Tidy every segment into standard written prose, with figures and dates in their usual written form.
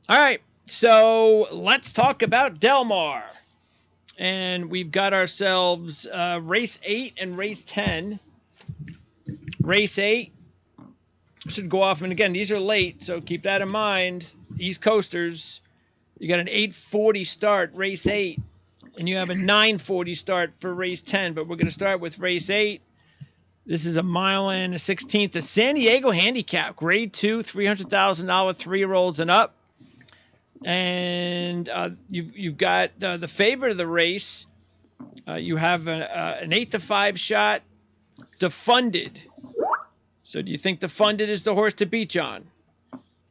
All right, so let's talk about DelMar. And we've got ourselves race 8 and race 10. Race 8 should go off. And again, these are late, so keep that in mind. East Coasters, you got an 8:40 start, race 8, and you have a 9:40 start for race 10. But we're going to start with race 8. This is a mile and a 16th, the San Diego Handicap, grade 2, $300,000 3-year-olds and up. And you've got the favorite of the race. You have an 8-5 shot, Defunded. So do you think Defunded is the horse to beat, John?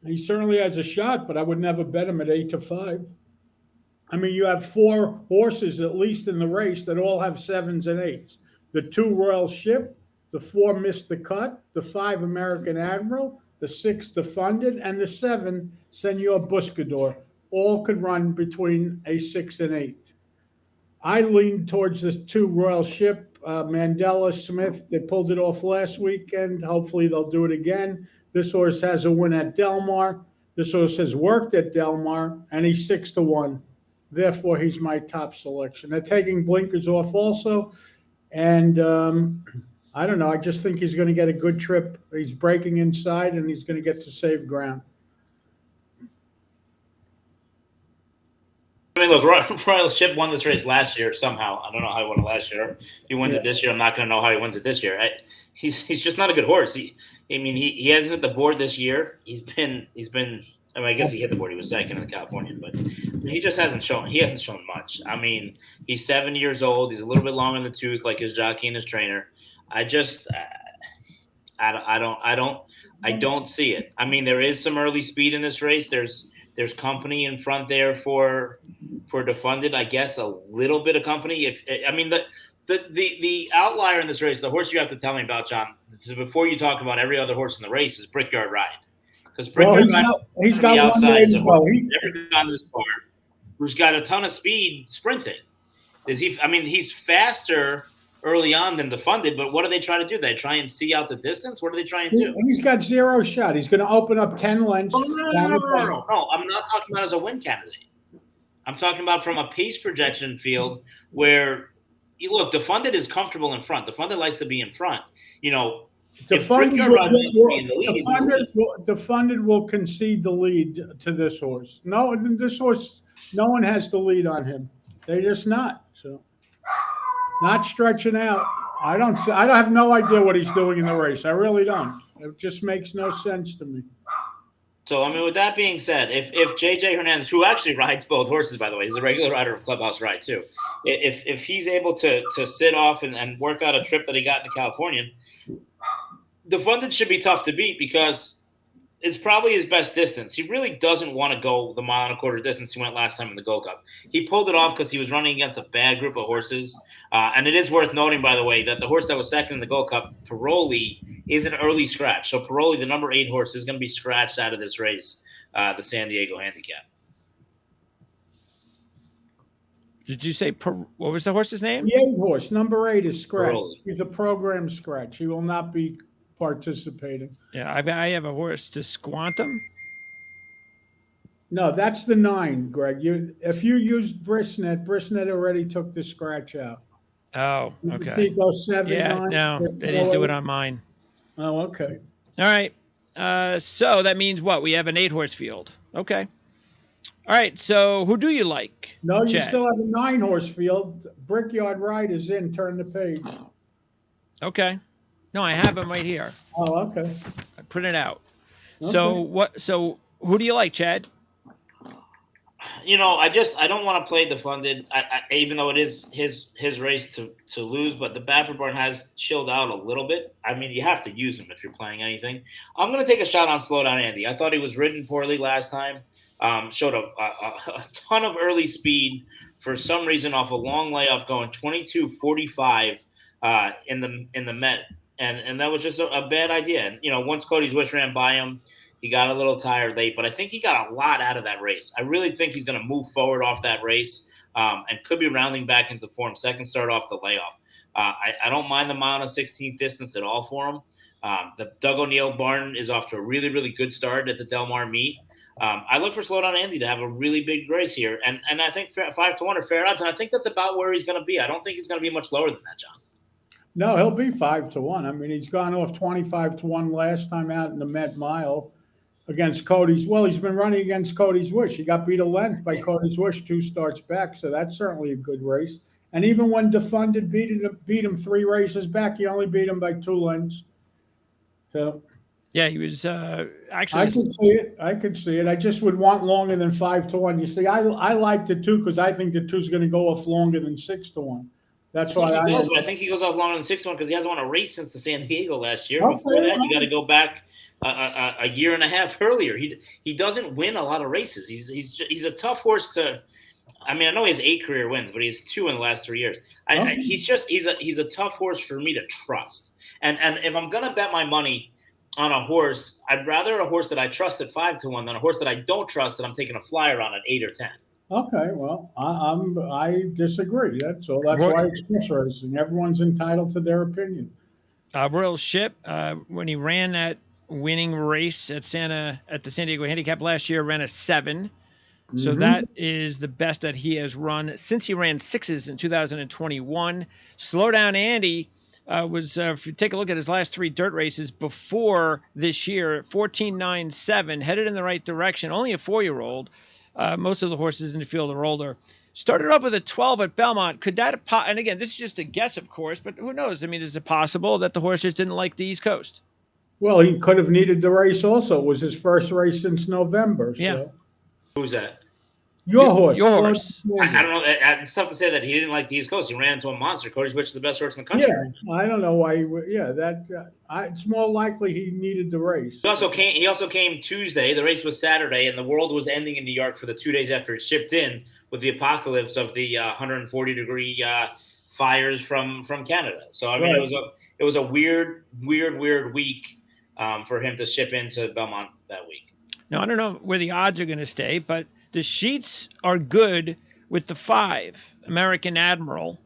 He certainly has a shot, but I would never bet him at 8-5. I mean, you have four horses at least in the race that all have 7s and 8s. The 2 Royal Ship, the 4 Missed the Cut, the 5 American Admiral, the 6 Defunded, and the 7 Senor Buscador. All could run between a 6 and 8. I lean towards this 2 Royal Ship, Mandela Smith. They pulled it off last weekend. Hopefully they'll do it again. This horse has a win at DelMar. This horse has worked at DelMar, and he's 6-1. Therefore, he's my top selection. They're taking blinkers off also, and I don't know. I just think he's going to get a good trip. He's breaking inside, and he's going to get to save ground. I mean, look, Royal Ship won this race last year somehow. I don't know how he won it last year. If he wins it this year, I'm not going to know how he wins it this year. He's just not a good horse. He hasn't hit the board this year. He's been. I mean, I guess he hit the board. He was second in the Californian, but he just hasn't shown. He hasn't shown much. I mean, he's 7 years old. He's a little bit long in the tooth, like his jockey and his trainer. I don't see it. I mean, there is some early speed in this race. There's company in front there for Defunded. I guess a little bit of company. The outlier in this race, the horse you have to tell me about, John, before you talk about every other horse in the race, is Brickyard Ride. Because Brickyard Ride he's got outside is a horse never gone this far, who's got a ton of speed sprinting. He's faster early on than Defunded, but what do they try to do? They try and see out the distance? What are they trying to do? He's got 0 shot. He's going to open up 10 lengths. No, I'm not talking about as a win candidate. I'm talking about from a pace projection field where, Defunded is comfortable in front. Defunded likes to be in front. Defunded will concede the lead to this horse. No, this horse, no one has the lead on him. They're just not. So, not stretching out. I have no idea what he's doing in the race. I really don't. It just makes no sense to me. So, with that being said, if J.J. Hernandez, who actually rides both horses, by the way, he's a regular rider of Clubhouse Ride too, if he's able to sit off and work out a trip that he got in the Californian, Defunded should be tough to beat because it's probably his best distance. He really doesn't want to go the 1.25 distance he went last time in the Gold Cup. He pulled it off because he was running against a bad group of horses. And it is worth noting, by the way, that the horse that was second in the Gold Cup, Paroli, is an early scratch. So Paroli, the number 8 horse, is going to be scratched out of this race, the San Diego Handicap. Did you say what was the horse's name? The 8 horse, number 8 is scratched. Paroli. He's a program scratch. He will not be participating. Yeah, I have a horse to Squantum. No, that's the 9, Greg. If you used Brisnet already took the scratch out. Oh, okay. Go 7, yeah, 9, no, they didn't do it on mine. Oh, okay. All right. So that means what? We have an 8 horse field. Okay. All right. So who do you like? No, you Chad? still have a 9 horse field. Brickyard Ride is in. Turn the page. Okay. No, I have them right here. Oh, okay. I print it out. Okay. So who do you like, Chad? I don't want to play Defunded, even though it is his race to lose. But the Baffert Barn has chilled out a little bit. I mean, you have to use him if you're playing anything. I'm going to take a shot on Slowdown Andy. I thought he was ridden poorly last time. Showed a ton of early speed for some reason off a long layoff, going 22:45 in the Met. And that was just a bad idea. And, once Cody's Wish ran by him, he got a little tired late. But I think he got a lot out of that race. I really think he's going to move forward off that race and could be rounding back into form. Second start off the layoff. I don't mind the 1.16 distance at all for him. The Doug O'Neill barn is off to a really, really good start at the DelMar meet. I look for Slow Down Andy to have a really big race here, and I think 5-1 are fair odds, and I think that's about where he's going to be. I don't think he's going to be much lower than that, John. No, he'll be 5-1. I mean, he's gone off 25-1 last time out in the Met Mile against Cody's. Well, he's been running against Cody's Wish. He got beat a length by Cody's Wish 2 starts back, so that's certainly a good race. And even when Defunded beat him 3 races back, he only beat him by 2 lengths. So yeah, he was actually. I could see it. I could see it. I just would want longer than 5-1. You see, I like the 2 because I think the 2 is going to go off longer than 6-1. That's why I does, but I think he goes off longer than 6-1 because he hasn't won a race since the San Diego last year. Okay, Before that, you got to go back a year and a half earlier. He doesn't win a lot of races. He's a tough horse to. I mean, I know he has 8 career wins, but he has 2 in the last 3 years. He's a tough horse for me to trust. And if I'm gonna bet my money on a horse, I'd rather a horse that I trust at 5-1 than a horse that I don't trust that I'm taking a flyer on at 8 or 10. Okay, well, I disagree. That's all. That's why it's horse racing. Everyone's entitled to their opinion. Royal Ship, when he ran that winning race at the San Diego Handicap last year, ran a 7. So that is the best that he has run since he ran 6s in 2021. Slow Down Andy was, if you take a look at his last 3 dirt races before this year, 14.97, headed in the right direction. Only a 4-year-old. Most of the horses in the field are older. Started up with a 12 at Belmont. Could that, and again, this is just a guess, of course, but who knows? I mean, is it possible that the horse just didn't like the East Coast? Well, he could have needed the race also. It was his first race since November. So. Yeah. Who's that? Your horse. Your horse. I don't know. It's tough to say that he didn't like the East Coast. He ran into a monster. Cody's Wish is the best horse in the country. Yeah, I don't know why he would. Yeah, it's more likely he needed the race. He also came Tuesday. The race was Saturday, and the world was ending in New York for the 2 days after it shipped in with the apocalypse of the 140-degree fires from Canada. So I mean, it was a weird week for him to ship into Belmont that week. Now I don't know where the odds are going to stay, but the sheets are good with the 5, American Admiral.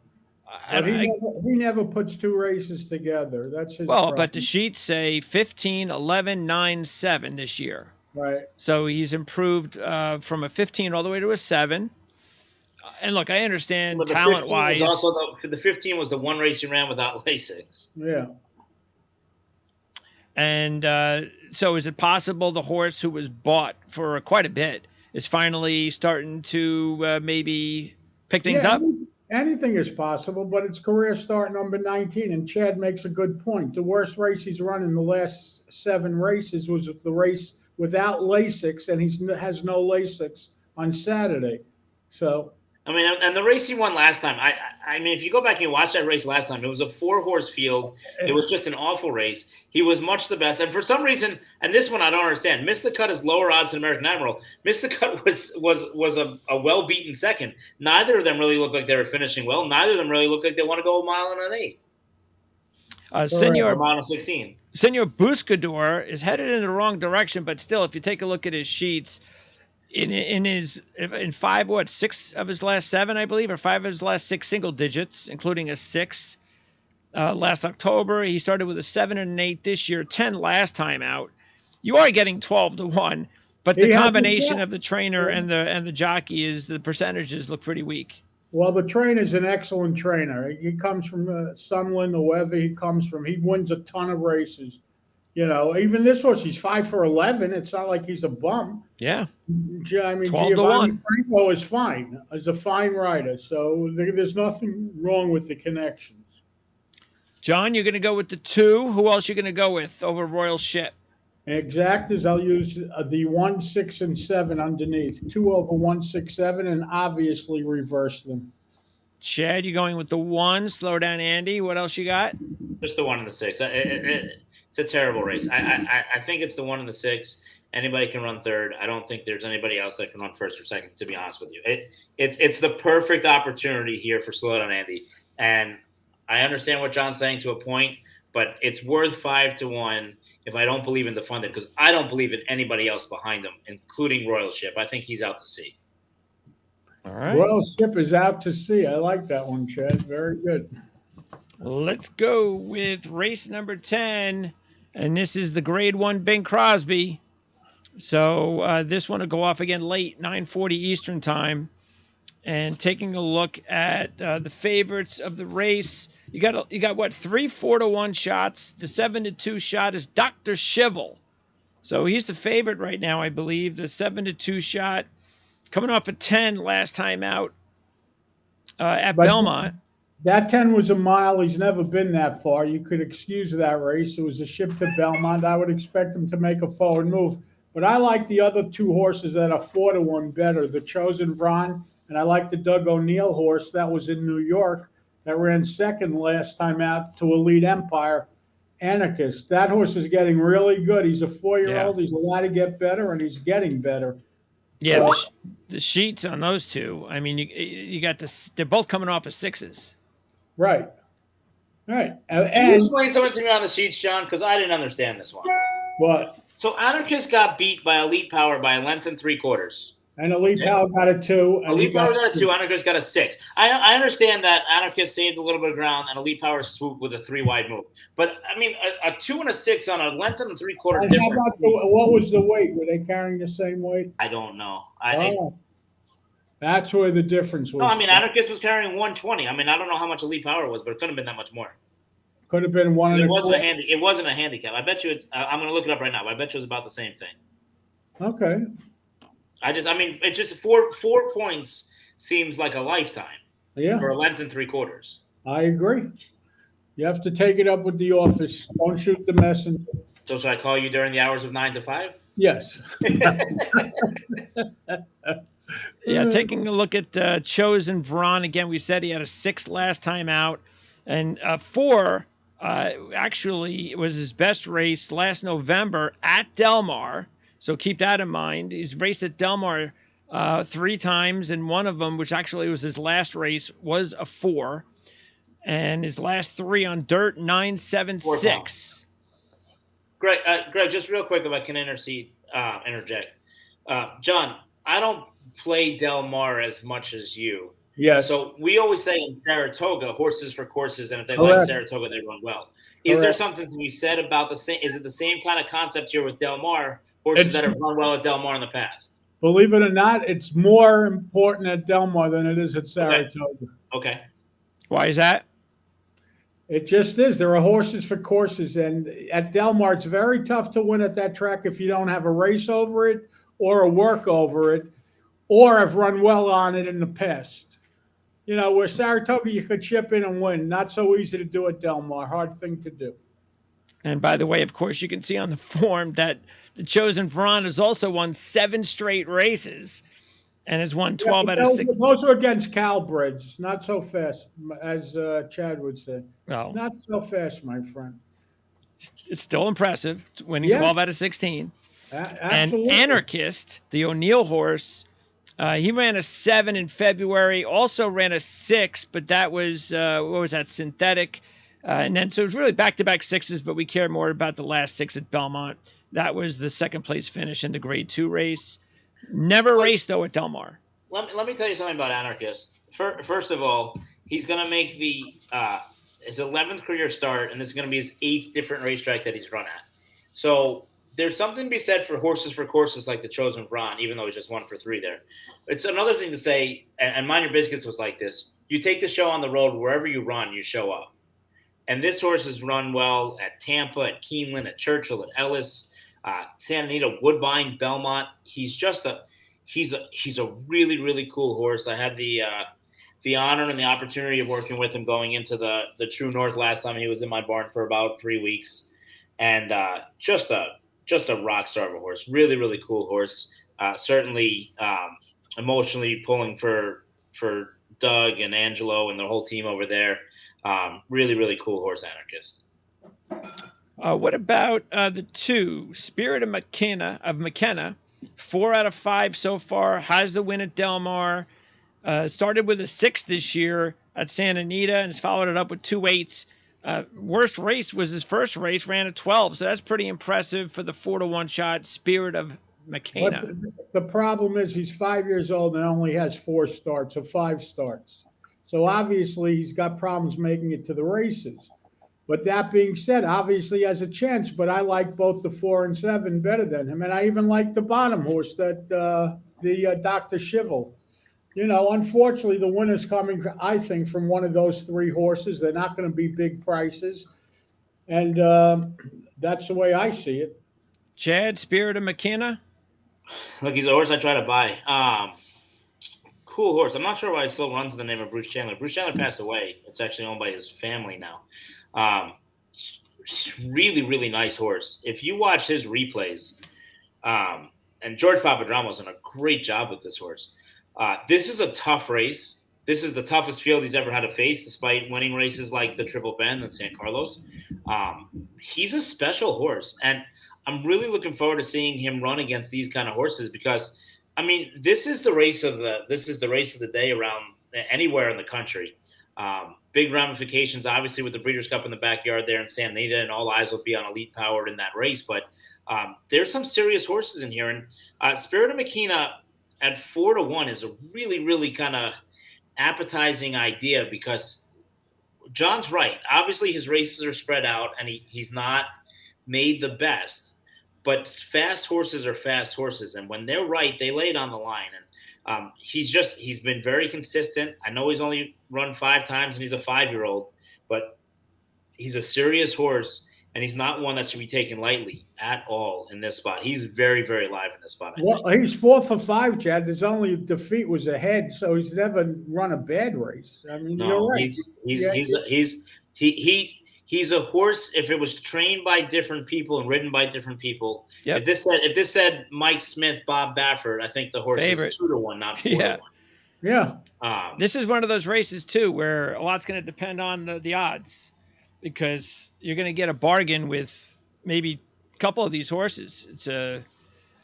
But he never puts 2 races together. That's his problem. But the sheets say 15, 11, 9, 7 this year. Right. So he's improved from a 15 all the way to a 7. And look, I understand talent-wise. The 15 was the one race he ran without Lasix. Yeah. And so is it possible the horse who was bought for quite a bit is finally starting to maybe pick things up? Anything is possible, but it's career start number 19. And Chad makes a good point. The worst race he's run in the last 7 races was the race without Lasix, and he has no Lasix on Saturday. So, I mean, and the race he won last time, I mean, if you go back and watch that race last time, it was a 4-horse field. It was just an awful race. He was much the best. And for some reason, and this one I don't understand, Miss the Cut is lower odds than American Admiral. Miss the Cut was a well-beaten second. Neither of them really looked like they were finishing well. Neither of them really looked like they want to go a mile and an eighth. Senor, a mile and 16. Senor Buscador is headed in the wrong direction, but still, if you take a look at his sheets, in 6 of his last 7, I believe, or 5 of his last 6 single digits, including a 6 last October. He started with a 7 and an 8 this year, 10 last time out. You are getting 12-1, but the combination of the trainer and the jockey is the percentages look pretty weak. Well, the trainer's an excellent trainer. He comes from Sunland or wherever he comes from. He wins a ton of races. You know, even this horse, he's 5 for 11. It's not like he's a bum. Yeah. I mean, 12-1. Franco is fine. He's a fine rider. So there's nothing wrong with the connections. John, you're going to go with the 2. Who else are you going to go with over Royal Ship? Exactas, I'll use the 1, 6, and 7 underneath. 2 over 1, 6, 7, and obviously reverse them. Chad, you're going with the 1. Slow Down Andy. What else you got? Just the 1 and the 6. It's a terrible race. I think it's the 1 and the 6. Anybody can run third. I don't think there's anybody else that can run first or second, to be honest with you. It's the perfect opportunity here for Slow Down Andy. And I understand what John's saying to a point, but it's worth 5-1 if I don't believe in the funded, because I don't believe in anybody else behind him, including Royal Ship. I think he's out to sea. All right. Royal Ship is out to sea. I like that one, Chad. Very good. Let's go with race number 10. And this is the Grade 1 Bing Crosby. So this one will go off again late, 9:40 Eastern time. And taking a look at the favorites of the race, you got what, 3 4-1 shots. The 7-2 shot is Dr. Shivel. So he's the favorite right now, I believe. The 7-2 shot coming off a 10 last time out at Belmont. That 10 was a mile. He's never been that far. You could excuse that race. It was a ship to Belmont. I would expect him to make a forward move. But I like the other 2 horses that are 4-1 better, the Chosen Vron, and I like the Doug O'Neill horse that was in New York that ran second last time out to Elite Empire, Anarchist. That horse is getting really good. He's a 4-year-old. He's allowed to get better, and he's getting better. Yeah, the sheets on those 2. I mean, you got this. They're both coming off of 6s. Right. Can you explain something to me on the sheets, John? Because I didn't understand this one. What? So Anarchist got beat by Elite Power by a length and 3/4. And Elite Power got a 2. Elite Power got a 2. Anarchist got a 6. I understand that Anarchist saved a little bit of ground and Elite Power swooped with a 3-wide move. But, I mean, a 2 and a 6 on a length and a 3/4 difference. How about what was the weight? Were they carrying the same weight? I don't know. That's where the difference was. No, I mean, Anarchist was carrying 120. I mean, I don't know how much Elite Power was, but it couldn't have been that much more. Could have been one. It wasn't a handicap. I bet you it's. I'm going to look it up right now. But I bet you it was about the same thing. Okay. It just 4 points seems like a lifetime. Yeah. For a length and 3/4. I agree. You have to take it up with the office. Don't shoot the messenger. So should I call you during the hours of 9 to 5? Yes. Yeah, taking a look at Chosen Vron again. We said he had a 6 last time out, and 4 actually was his best race last November at DelMar. So keep that in mind. He's raced at DelMar 3 times, and one of them, which actually was his last race, was a 4. And his last 3 on dirt, 9, 7, 6. Greg, just real quick, if I can interject. John, I don't play DelMar as much as you. Yes. So we always say in Saratoga, horses for courses, and if they like Saratoga, they run well. Is there something to be said about the same? Is it the same kind of concept here with DelMar? Horses that have run well at DelMar in the past. Believe it or not, it's more important at DelMar than it is at Saratoga. Okay. Why is that? It just is. There are horses for courses, and at DelMar, it's very tough to win at that track if you don't have a race over it or a work over it, or have run well on it in the past. You know, where Saratoga, you could chip in and win. Not so easy to do at DelMar. Hard thing to do. And by the way, of course, you can see on the form that the Chosen Vron has also won 7 straight races and has won 12 out of 6. Those are against Calbreds. Not so fast, as Chad would say. Well, not so fast, my friend. It's still impressive, winning 12 out of 16. And Anarchist, the O'Neill horse, he ran a 7 in February, also ran a 6, but that was, what was that, synthetic. And then, so it was really back-to-back 6s, but we care more about the last 6 at Belmont. That was the second place finish in the grade 2 race. Never raced, though, at DelMar. Let me tell you something about Anarchist. First of all, he's going to make his 11th career start, and this is going to be his 8th different racetrack that he's run at. So there's something to be said for horses for courses like the Chosen Vron, even though he's just 1 for 3 there. It's another thing to say, and Mind Your Biscuits was like this. You take the show on the road, wherever you run, you show up. And this horse has run well at Tampa, at Keeneland, at Churchill, at Ellis, Santa Anita, Woodbine, Belmont. He's a really, really cool horse. I had the honor and the opportunity of working with him going into the True North last time he was in my barn for about 3 weeks. And just a rock star of a horse. Really, really cool horse. Certainly emotionally pulling for Doug and Angelo and the whole team over there. Really, really cool horse, Anarchist. What about the 2, Spirit of McKenna? 4 out of 5 so far. Has the win at DelMar. Started with a 6 this year at Santa Anita and has followed it up with 2 8s. Worst race was his first race, ran a 12. So that's pretty impressive for the 4-1 shot, Spirit of McKenna. The problem is he's 5 years old and only has 4 starts or 5 starts. So obviously he's got problems making it to the races. But that being said, obviously he has a chance, but I like both the 4 and 7 better than him. And I even like the bottom horse, that the Dr. Shivel. Unfortunately, the winner's coming, I think, from one of those 3 horses. They're not going to be big prices. And that's the way I see it. Chad, Spirit of McKenna? Look, he's a horse I try to buy. Cool horse. I'm not sure why he still runs in the name of Bruce Chandler. Bruce Chandler passed away. It's actually owned by his family now. Really, really nice horse. If you watch his replays, and George Papadramos's done a great job with this horse. This is a tough race. This is the toughest field he's ever had to face, despite winning races like the Triple Bend and San Carlos. He's a special horse, and I'm really looking forward to seeing him run against these kind of horses because, I mean, this is the race of the day around anywhere in the country. Big ramifications, obviously, with the Breeders' Cup in the backyard there in Santa Anita, and all eyes will be on Elite Power in that race. But there's some serious horses in here, and Spirit of Makina at 4-1 is a really, really kind of appetizing idea because John's right. Obviously, his races are spread out, and he's not made the best. But fast horses are fast horses, and when they're right, they lay it on the line. And he's been very consistent. I know he's only run 5 times, and he's a 5-year-old, but he's a serious horse, and he's not one that should be taken lightly at all in this spot. He's very, very live in this spot. Well, he's 4 for 5, Chad. His only defeat was ahead, so he's never run a bad race. I mean, No, you're right. He's a horse. If it was trained by different people and ridden by different people, Yep. if this said Mike Smith, Bob Baffert, I think the horse Favorite. is 2-1, not 4-1. Yeah. This is one of those races too where a lot's going to depend on the odds, because you're going to get a bargain with maybe a couple of these horses.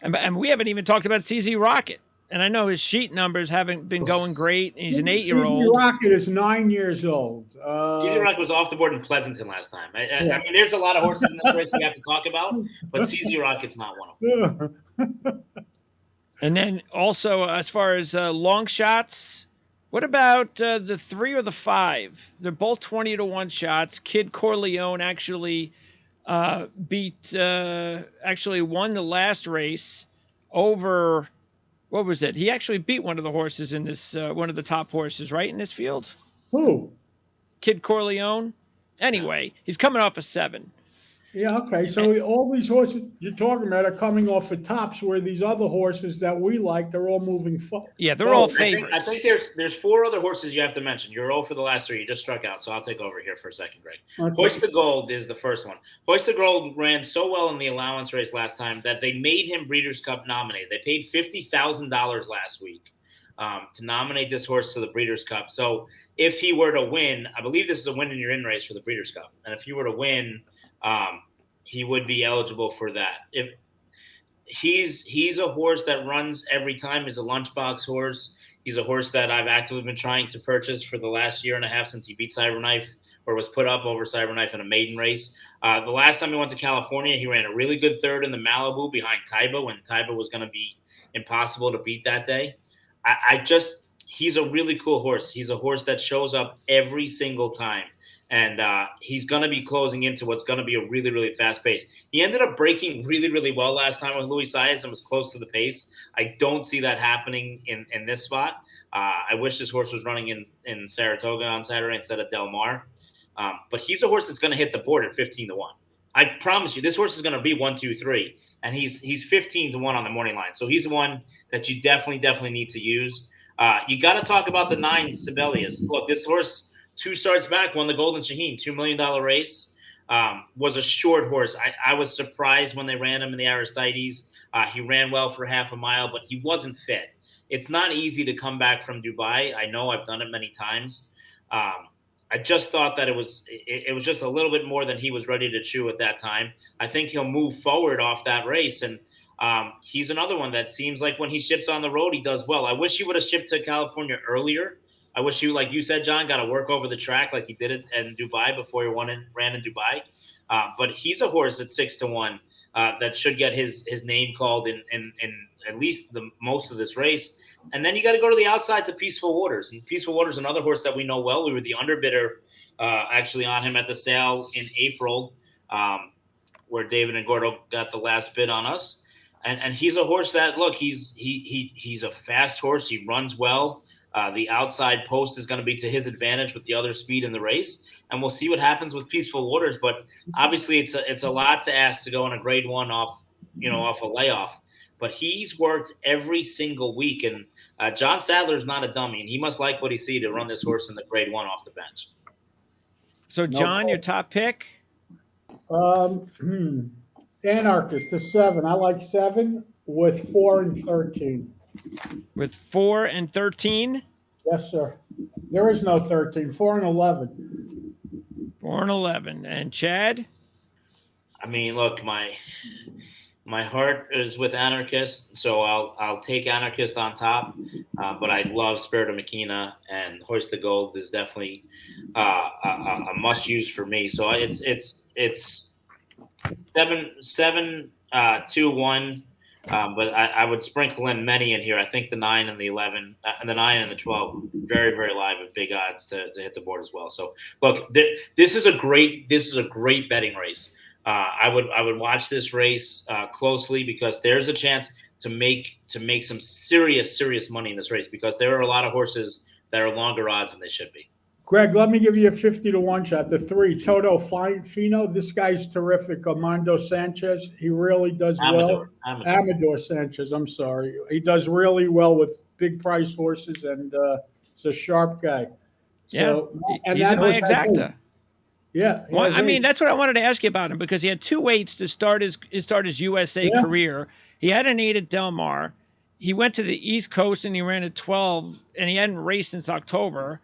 And we haven't even talked about CZ Rocket. And I know his sheet numbers haven't been going great. He's an 8-year-old. CZ Rocket is 9 years old. CZ Rocket was off the board in Pleasanton last time. I mean, there's a lot of horses in this race we have to talk about, but CZ Rocket's not one of them. And then also, as far as long shots, what about the 3 or the 5? They're both 20-1 shots. Kid Corleone actually won the last race over. What was it? He actually beat one of the horses in this, one of the top horses, right, in this field? Who? Kid Corleone. Anyway, he's coming off a 7. Yeah, okay. So all these horses you're talking about are coming off the tops, where these other horses that we like, they're all moving forward. Yeah, they're all favorites. I think there's 4 other horses you have to mention. You're 0 for the last 3. You just struck out, so I'll take over here for a second, Greg. Okay. Hoist the Gold is the first one. Hoist the Gold ran so well in the allowance race last time that they made him Breeders' Cup nominated. They paid $50,000 last week to nominate this horse to the Breeders' Cup. So if he were to win, I believe this is a win-in-your-in race for the Breeders' Cup. And if he were to win, he would be eligible for that. If he's a horse that runs every time. He's a lunchbox horse. He's a horse that I've actively been trying to purchase for the last year and a half since he beat Cyberknife, or was put up over Cyberknife in a maiden race. The last time he went to California, he ran a really good 3rd in the Malibu behind Taiba, when Taiba was going to be impossible to beat that day. He's a really cool horse. He's a horse that shows up every single time. And he's going to be closing into what's going to be a really, really fast pace. He ended up breaking really, really well last time with Luis Saez and was close to the pace. I don't see that happening in this spot. I wish this horse was running in Saratoga on Saturday instead of DelMar. But he's a horse that's going to hit the board at 15-1. I promise you, this horse is going to be 1, 2, 3, and he's 15-1 on the morning line. So he's one that you definitely need to use. You got to talk about the 9 Sibelius. Look, this horse, 2 starts back, won the Golden Shaheen, $2 million race. Was a short horse. I was surprised when they ran him in the Aristides. He ran well for half a mile, but he wasn't fit. It's not easy to come back from Dubai. I know, I've done it many times. I just thought that it was just a little bit more than he was ready to chew at that time. I think he'll move forward off that race, and he's another one that seems like when he ships on the road, he does well. I wish he would have shipped to California earlier. I wish you, like you said, John, got to work over the track like he did it in Dubai before he ran in Dubai. But he's a horse at 6-1 that should get his name called in at least the most of this race. And then you got to go to the outside to Peaceful Waters. And Peaceful Waters, another horse that we know well. We were the underbidder actually on him at the sale in April, where David and Gordo got the last bid on us. And he's a horse that, look, he's a fast horse. He runs well. The outside post is going to be to his advantage with the other speed in the race. And we'll see what happens with Peaceful Waters. But obviously it's a lot to ask to go on a grade 1 off a layoff. But he's worked every single week. And John Sadler's not a dummy. And he must like what he see to run this horse in the grade 1 off the bench. So, John, your top pick? Anarchist to 7. I like 7 with 4 and 13. With 4 and 13? Yes, sir. There is no 13. 4 and 11. 4 and 11. And Chad? I mean, look, my heart is with Anarchist, so I'll take Anarchist on top. But I love Spirit of Makina, and Hoist the Gold is definitely a must use for me. So it's 7, 2, 1. But I would sprinkle in many in here. I think the 9 and the 11, and the 9 and the 12, very, very live with big odds to hit the board as well. So look, this is a great betting race. I would watch this race closely, because there's a chance to make some serious money in this race, because there are a lot of horses that are longer odds than they should be. Greg, let me give you a 50-1 shot. The 3, Toto Fino. This guy's terrific. Armando Sanchez. He really does well. Amador Sanchez. I'm sorry. He does really well with big price horses, and he's a sharp guy. So, yeah, he's in my exacta. Yeah. Well, I mean, that's what I wanted to ask you about him, because he had 2 weights to start his USA career. He had an 8 at DelMar. He went to the East Coast and he ran a 12, and he hadn't raced since October.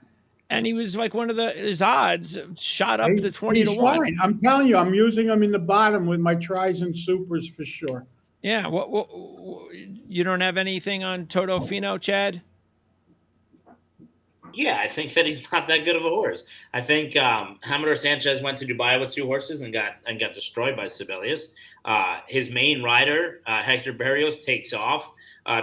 And he was like his odds shot up to 20-1. Fine. I'm telling you, I'm using him in the bottom with my tries and supers for sure. Yeah. What you don't have anything on Toto Fino, Chad? Yeah, I think that he's not that good of a horse. I think Amador Sanchez went to Dubai with 2 horses and got destroyed by Sibelius. His main rider, Hector Berrios, takes off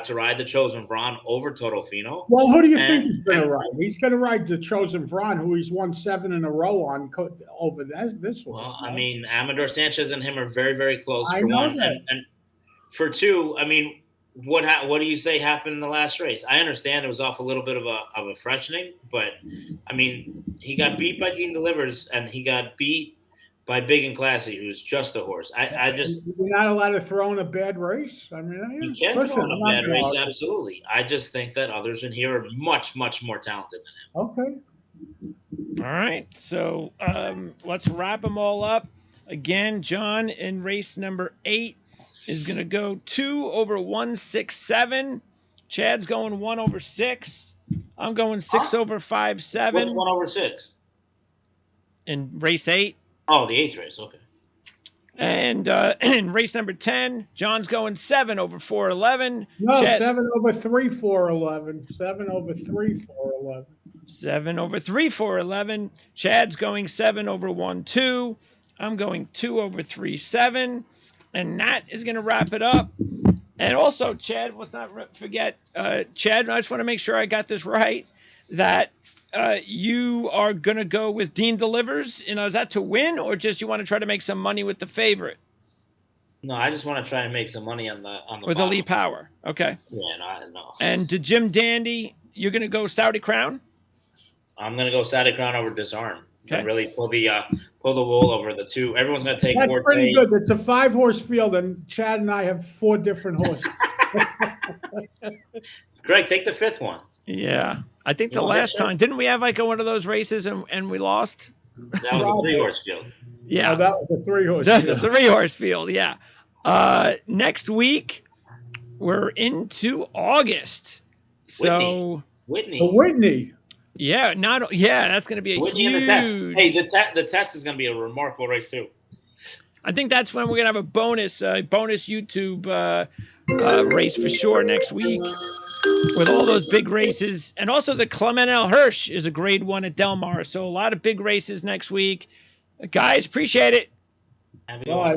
to ride the Chosen Vron over Toto Fino. Well, who do you think he's going to ride? He's going to ride the Chosen Vron, who he's won 7 in a row on over this horse. Well, I mean, Amador Sanchez and him are very, very close. I for know one, that. and for 2, I mean, what do you say happened in the last race? I understand it was off a little bit of a freshening, but I mean, he got beat by Dean Delivers, and he got beat by Big and Classy, who's just a horse. I just you're not allowed to throw in a bad race. I mean, you can throw in a bad race, absolutely. I just think that others in here are much, much more talented than him. Okay. All right, so let's wrap them all up. Again, John in race number 8 is going to go 2 over 167. Chad's going 1 over 6. I'm going 6 over 5-7. What's 1 over 6? In race 8. Oh, the 8th race. Okay. And in race number 10, John's going 7 over 411. No, 7 over 3, 411. 7 over 3, 411. 7 over 3, 411. Chad's going 7 over 1-2. I'm going 2 over 3-7. And that is going to wrap it up. And also, Chad, let's not forget, Chad, I just want to make sure I got this right, that you are going to go with Dean Delivers. Is that to win, or just you want to try to make some money with the favorite? No, I just want to try and make some money on the with bottom. Elite Power. Okay. Yeah, no. And to Jim Dandy, you're going to go Saudi Crown? I'm going to go Saudi Crown over Disarm. Okay. And really pull the wool over the 2. Everyone's going to take. That's pretty good. It's a 5-horse field, and Chad and I have 4 different horses. Greg, take the 5th one. Yeah, I think the last time didn't we have like one of those races and we lost? That was a 3-horse field. Yeah, that was a 3-horse. That's a 3-horse field. Yeah. Next week we're into August. So Whitney. Yeah, that's going to be a Whitney huge. The test is going to be a remarkable race too. I think that's when we're going to have a bonus YouTube race for sure next week with all those big races. And also the Clement L. Hirsch is a grade 1 at DelMar. So a lot of big races next week. Guys, appreciate it. Bye.